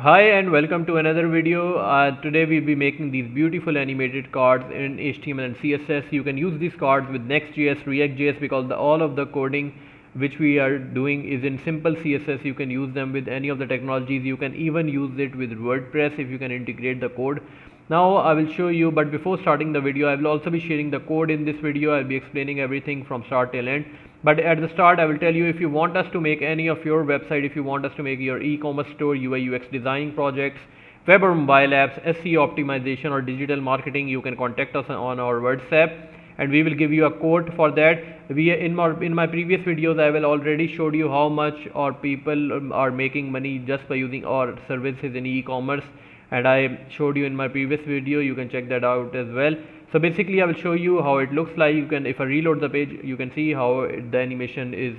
Hi and welcome to another video. Today we'll be making these beautiful animated cards in HTML and CSS. You can use these cards with Next.js, React.js because all of the coding which we are doing is in simple CSS. You can use them with any of the technologies. You can even use it with WordPress if you can integrate the code. Now I will show you, but before starting the video I will also be sharing the code in this video. I'll be explaining everything from start till end. But at the start I will tell you, if you want us to make any of your website, if you want us to make your e-commerce store, UI UX designing projects, web or mobile apps, SEO optimization or digital marketing, you can contact us on our WhatsApp and we will give you a code for that. In my previous videos I will already showed you how much our people are making money just by using our services in e-commerce, and I showed you in my previous video. You can check that out as well. So basically I will show you how it looks like. If I reload the page, you can see how the animation is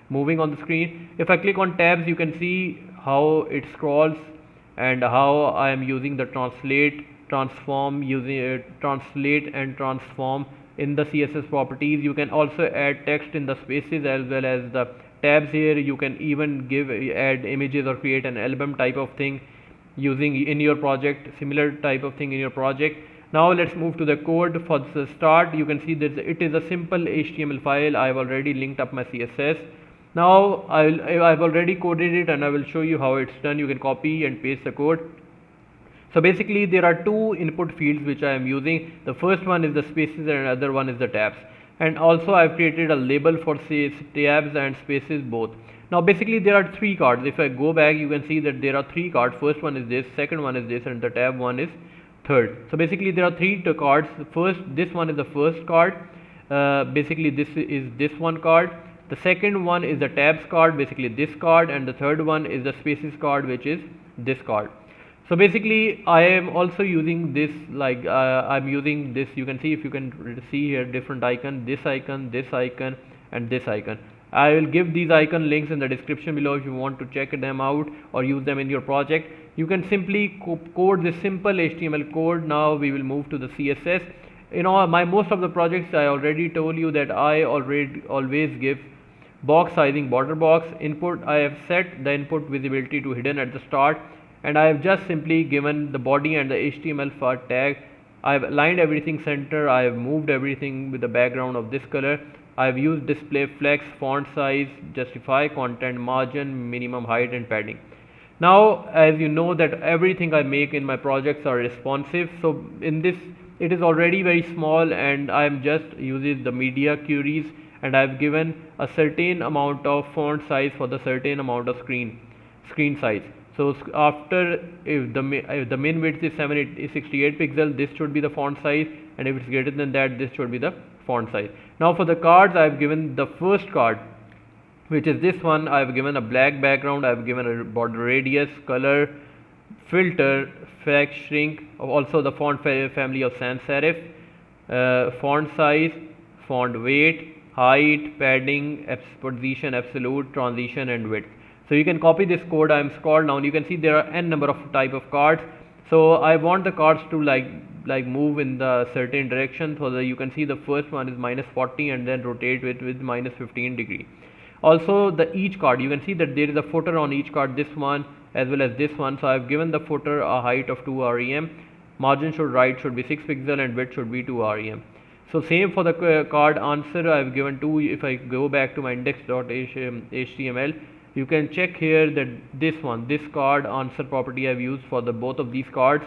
moving on the screen. If I click on tabs, you can see how it scrolls and how I am using the translate, transform, using translate and transform in the CSS properties. You can also add text in the spaces as well as the tabs here. You can even add images or create an album type of thing using in your project, similar type of thing in your project. Now let's move to the code. For the start, you can see that it is a simple HTML file. I have already linked up my CSS. Now I've already coded it and I will show you how it's done. You can copy and paste the code. So basically there are two input fields which I am using. The first one is the spaces and another one is the tabs. And also I've created a label for tabs and spaces both. Now basically there are three cards. If I go back, you can see that there are three cards. First one is this, second one is this, and the tab one is third. So basically there are three cards. First, this one is the first card. Basically this is this one card. The second one is the tabs card, basically this card, and the third one is the spaces card, which is this card. So basically I am also using this, like I'm using this. You can see, if you can see here, different icon, this icon, this icon, and this icon. I will give these icon links in the description below if you want to check them out or use them in your project. You can simply code this simple HTML code. Now we will move to the CSS. My most of the projects, I already told you that I always give box sizing border box input. I have set the input visibility to hidden at the start, and I have just simply given the body and the HTML for tag. I have aligned everything center. I have moved everything with the background of this color. I have used display flex, font size, justify, content, margin, minimum height, and padding. Now as you know that everything I make in my projects are responsive, so in this it is already very small and I am just using the media queries, and I have given a certain amount of font size for the certain amount of screen size. So after, if the min width is 68 pixels, this should be the font size, and if it's greater than that, this should be the font size. Now for the cards, I have given the first card, which is this one. I have given a black background. I have given a border radius, color, filter, fact, shrink, also the font family of sans serif, font size, font weight, height, padding, position, absolute, transition, and width. So you can copy this code. I am scrolled down. You can see there are n number of type of cards. So I want the cards to like move in the certain direction. So that you can see the first one is -40 and then rotate with -15 degree. Also each card, you can see that there is a footer on each card, this one as well as this one. So I have given the footer a height of 2 rem. Margin should be 6 pixel and width should be 2 rem. So same for the card answer. I have given 2. If I go back to my index.html, you can check here that this card answer property I have used for the both of these cards.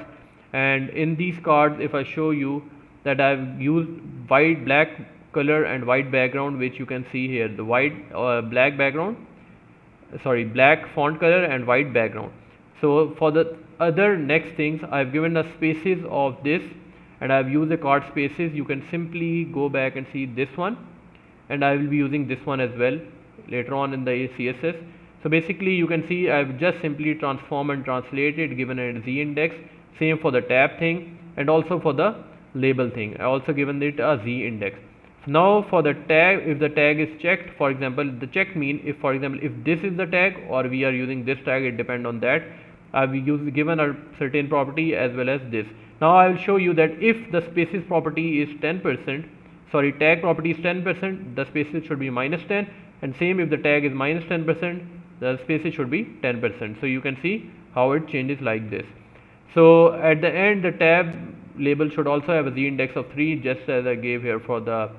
And in these cards, if I show you that I have used black color and white background, which you can see here, the black font color and white background. So for the other next things, I have given the spaces of this, and I have used the card spaces. You can simply go back and see this one, and I will be using this one as well later on in the CSS. So basically you can see I have just simply transform and translated, given a z index. Same for the tab thing, and also for the label thing, I also given it a z index. Now for the tag, if the tag is checked, for example, the check mean if, for example, if this is the tag or we are using this tag, it depends on that. I have given a certain property as well as this. Now I will show you that if the spaces property is 10%, sorry, tag property is 10%, the spaces should be -10, and same if the tag is -10%, the spaces should be 10%. So you can see how it changes like this. So at the end, the tab label should also have a z index of 3, just as I gave here for the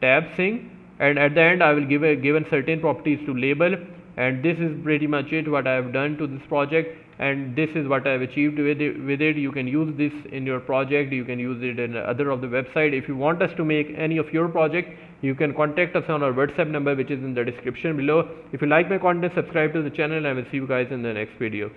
tab thing. And at the end, I will give a given certain properties to label. And this is pretty much it what I have done to this project, and this is what I have achieved with it. You can use this in your project, you can use it in other of the website. If you want us to make any of your project, you can contact us on our WhatsApp number, which is in the description below. If you like my content, subscribe to the channel, and I will see you guys in the next video.